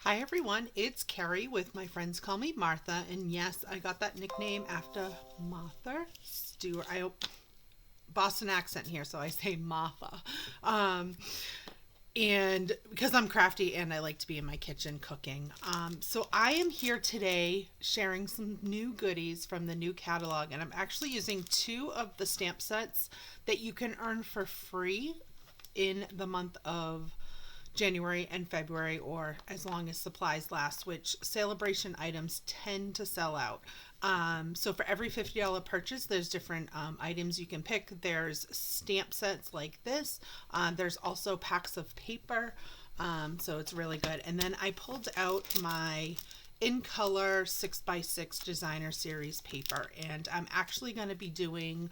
Hi everyone, it's Carrie with My Friends Call Me Martha, and yes, I got that nickname after Martha Stewart. Boston accent here, so I say Martha. Um, and because I'm crafty and I like to be in my kitchen cooking. So I am here today sharing some new goodies from the new catalog, and I'm actually using two of the stamp sets that you can earn for free in the month of January and February, or as long as supplies last, which celebration items tend to sell out. So for every $50 purchase, there's different items you can pick. There's stamp sets like this. There's also packs of paper. So it's really good. And then I pulled out my in color 6x6 designer series paper, and I'm actually going to be doing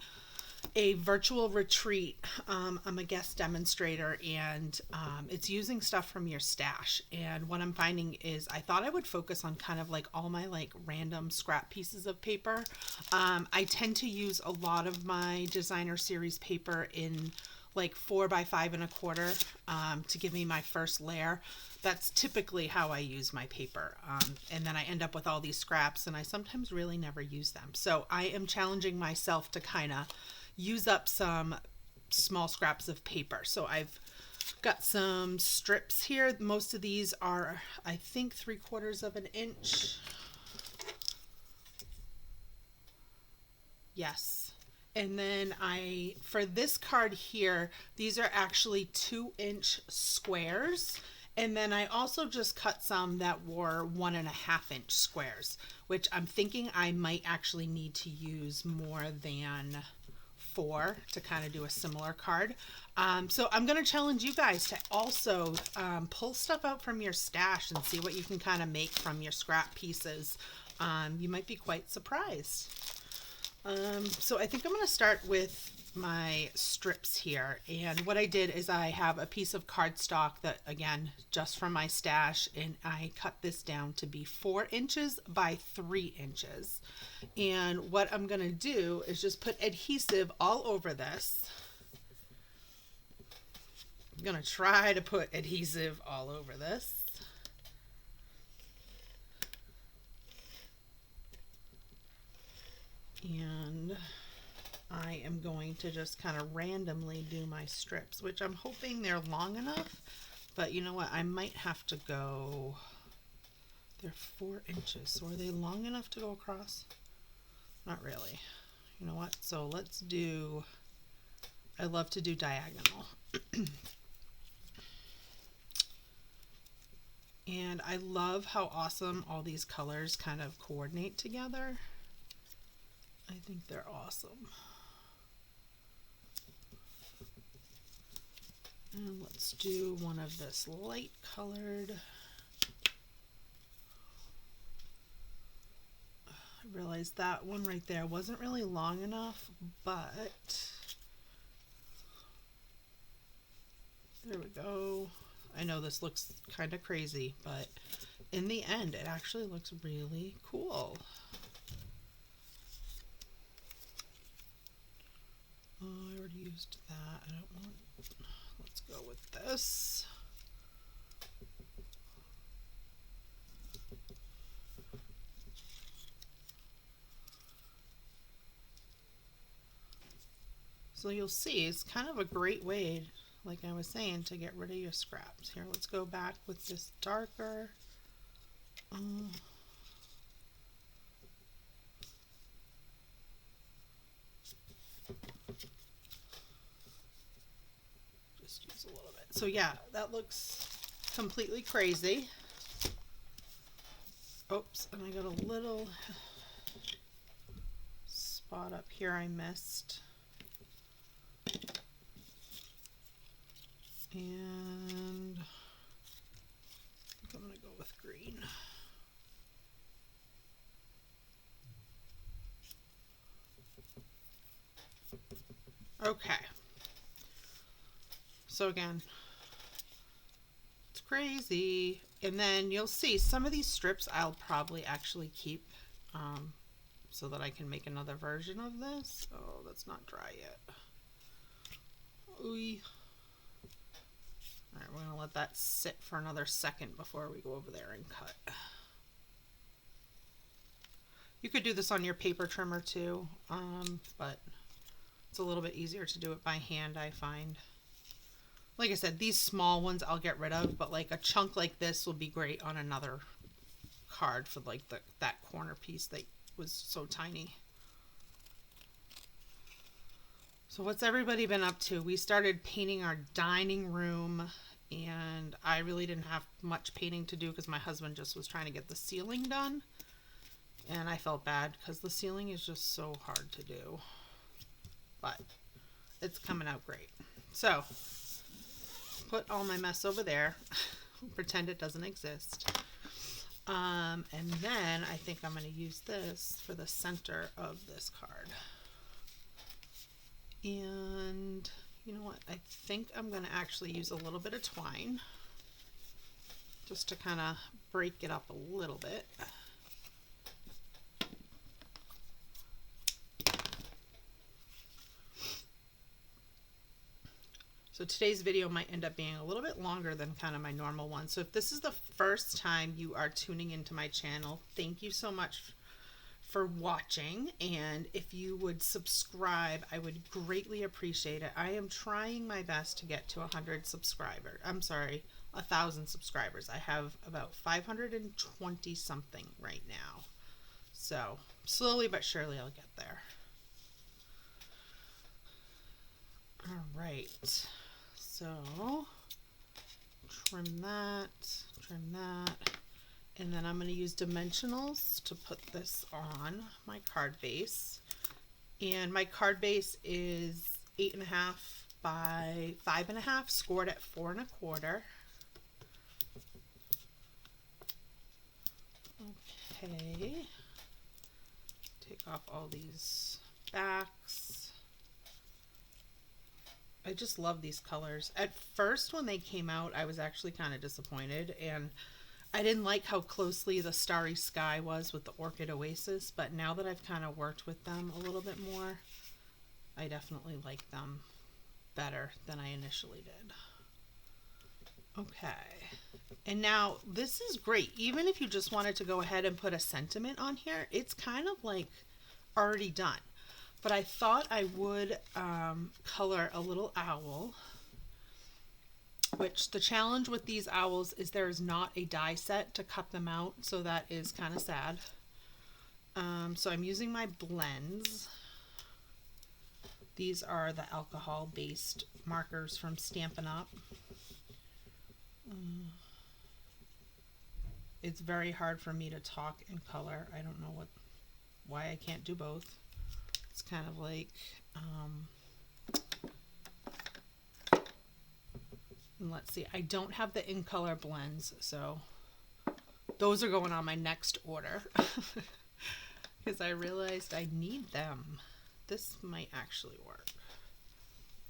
a virtual retreat. I'm a guest demonstrator, and it's using stuff from your stash. And what I'm finding is I thought I would focus on kind of like all my like random scrap pieces of paper. I tend to use a lot of my designer series paper in like 4 by 5 1/4 to give me my first layer. That's typically how I use my paper. And then I end up with all these scraps, and I sometimes really never use them. So I am challenging myself to kind of use up some small scraps of paper. So I've got some strips here. Most of these are, I think, 3/4 of an inch. Yes. And then for this card here, these are actually 2-inch squares. And then I also just cut some that were 1.5-inch squares, which I'm thinking I might actually need to use more than four to kind of do a similar card. So I'm going to challenge you guys to also pull stuff out from your stash and see what you can kind of make from your scrap pieces. You might be quite surprised. So I think I'm going to start with my strips here. And what I did is I have a piece of cardstock that, again, just from my stash, and I cut this down to be 4 inches by 3 inches. And what I'm going to do is just put adhesive all over this. I'm going to try to put adhesive all over this. And I am going to just kind of randomly do my strips, which I'm hoping they're long enough, but you know what? I might have to go, they're 4 inches, so are they long enough to go across? Not really. You know what? So let's do, I love to do diagonal. And I love how awesome all these colors kind of coordinate together. I think they're awesome. And let's do one of this light colored. I realized that one right there wasn't really long enough, but there we go. I know this looks kind of crazy, but in the end, it actually looks really cool. Oh, I already used that. I don't want, let's go with this. So you'll see it's kind of a great way, like I was saying, to get rid of your scraps. Here, let's go back with this darker. Just use a little bit. So yeah, that looks completely crazy. Oops, and I got a little spot up here I missed. And I think I'm going to go with green. Okay. So again, it's crazy. And then you'll see some of these strips I'll probably actually keep so that I can make another version of this. Oh, that's not dry yet. Ooh. All right, we're going to let that sit for another second before we go over there and cut. You could do this on your paper trimmer too, but it's a little bit easier to do it by hand, I find. Like I said, these small ones I'll get rid of, but like a chunk like this will be great on another card for like that corner piece that was so tiny. So what's everybody been up to? We started painting our dining room, and I really didn't have much painting to do because my husband just was trying to get the ceiling done. And I felt bad because the ceiling is just so hard to do. But it's coming out great. So, put all my mess over there. Pretend it doesn't exist. And then I think I'm going to use this for the center of this card. And you know what? I think I'm going to actually use a little bit of twine. Just to kind of break it up a little bit. So today's video might end up being a little bit longer than kind of my normal one. So if this is the first time you are tuning into my channel, thank you so much for watching. And if you would subscribe, I would greatly appreciate it. I am trying my best to get to 100 subscribers. I'm sorry, 1,000 subscribers. I have about 520 something right now. So slowly but surely I'll get there. All right. So trim that, and then I'm going to use dimensionals to put this on my card base. And my card base is 8.5 by 5.5, scored at 4 1/4. Okay. Take off all these backs. I just love these colors. At first when they came out, I was actually kind of disappointed, and I didn't like how closely the Starry Sky was with the Orchid Oasis, but now that I've kind of worked with them a little bit more, I definitely like them better than I initially did. Okay. And now this is great. Even if you just wanted to go ahead and put a sentiment on here, it's kind of like already done. But I thought I would color a little owl, which the challenge with these owls is there is not a die set to cut them out, so that is kind of sad. So I'm using my blends. These are the alcohol-based markers from Stampin' Up. It's very hard for me to talk and color. I don't know why I can't do both. It's kind of like, and let's see, I don't have the in color blends, so those are going on my next order because I realized I need them. This might actually work.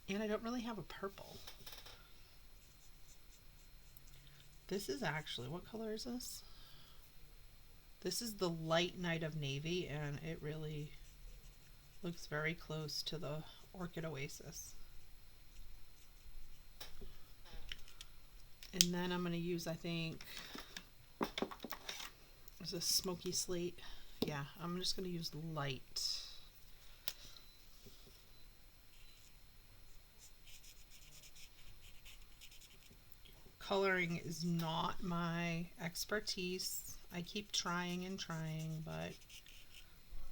And I don't really have a purple. This is actually, what color is this? This is the light Night of Navy, and it really looks very close to the Orchid Oasis. And then I'm going to use, I think, is this Smoky Slate? Yeah, I'm just going to use light. Coloring is not my expertise. I keep trying and trying, but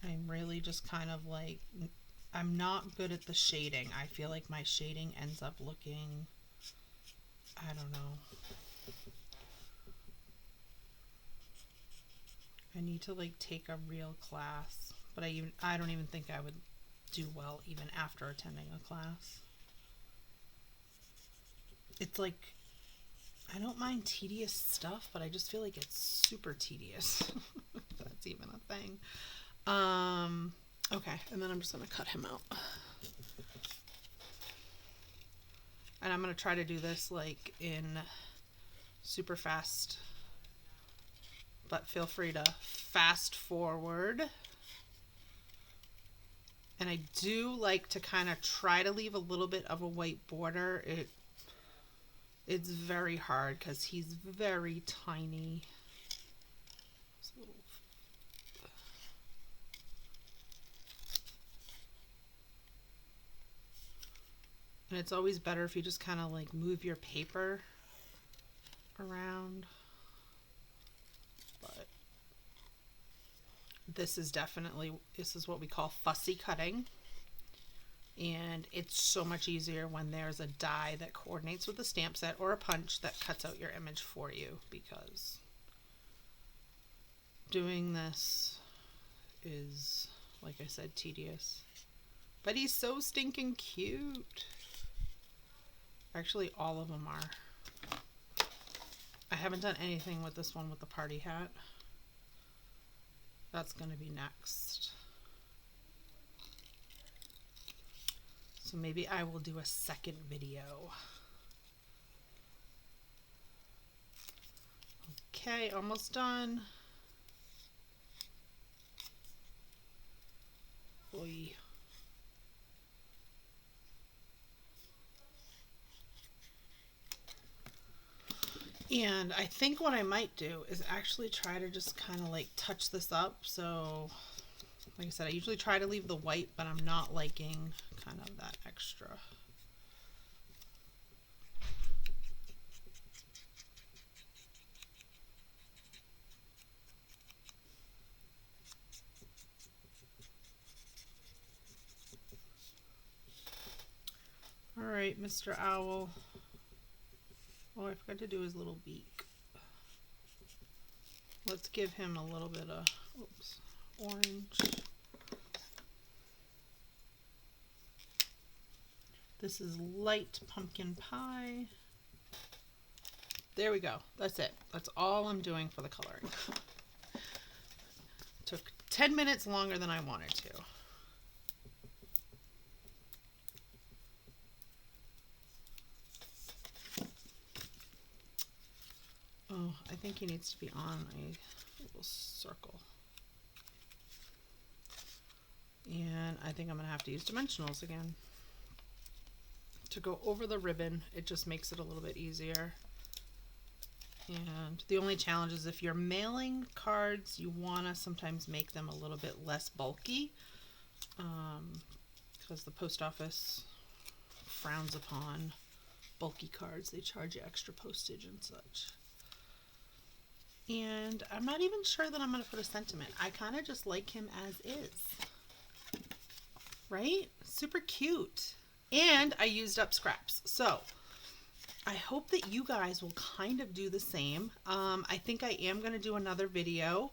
I'm really just kind of like, I'm not good at the shading. I feel like my shading ends up looking, I don't know. I need to like take a real class, but I don't even think I would do well even after attending a class. It's like, I don't mind tedious stuff, but I just feel like it's super tedious. If that's even a thing. Okay, and then I'm just going to cut him out. And I'm going to try to do this like in super fast, but feel free to fast forward. And I do like to kind of try to leave a little bit of a white border. It's very hard because he's very tiny. And it's always better if you just kind of like move your paper around. But this is what we call fussy cutting. And it's so much easier when there's a die that coordinates with the stamp set or a punch that cuts out your image for you, because doing this is, like I said, tedious. But he's so stinking cute. Actually, all of them are. I haven't done anything with this one with the party hat. That's going to be next. So maybe I will do a second video. Okay, almost done. Oy. And I think what I might do is actually try to just kind of like touch this up. So, like I said, I usually try to leave the white, but I'm not liking kind of that extra. All right, Mr. Owl. Oh, I forgot to do his little beak. Let's give him a little bit of, oops, orange. This is light pumpkin pie. There we go. That's it. That's all I'm doing for the coloring. Took 10 minutes longer than I wanted to. Oh, I think he needs to be on a little circle. And I think I'm going to have to use dimensionals again to go over the ribbon. It just makes it a little bit easier. And the only challenge is if you're mailing cards, you want to sometimes make them a little bit less bulky, because the post office frowns upon bulky cards. They charge you extra postage and such. And I'm not even sure that I'm going to put a sentiment. I kind of just like him as is. Right? Super cute. And I used up scraps. So I hope that you guys will kind of do the same. I think I am going to do another video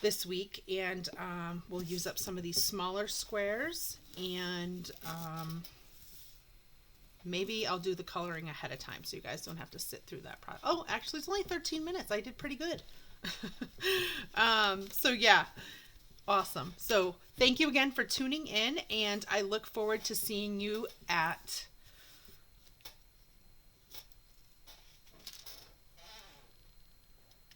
this week, and we'll use up some of these smaller squares, and maybe I'll do the coloring ahead of time so you guys don't have to sit through that process. Oh, actually, it's only 13 minutes. I did pretty good. So yeah, awesome. So thank you again for tuning in, and I look forward to seeing you at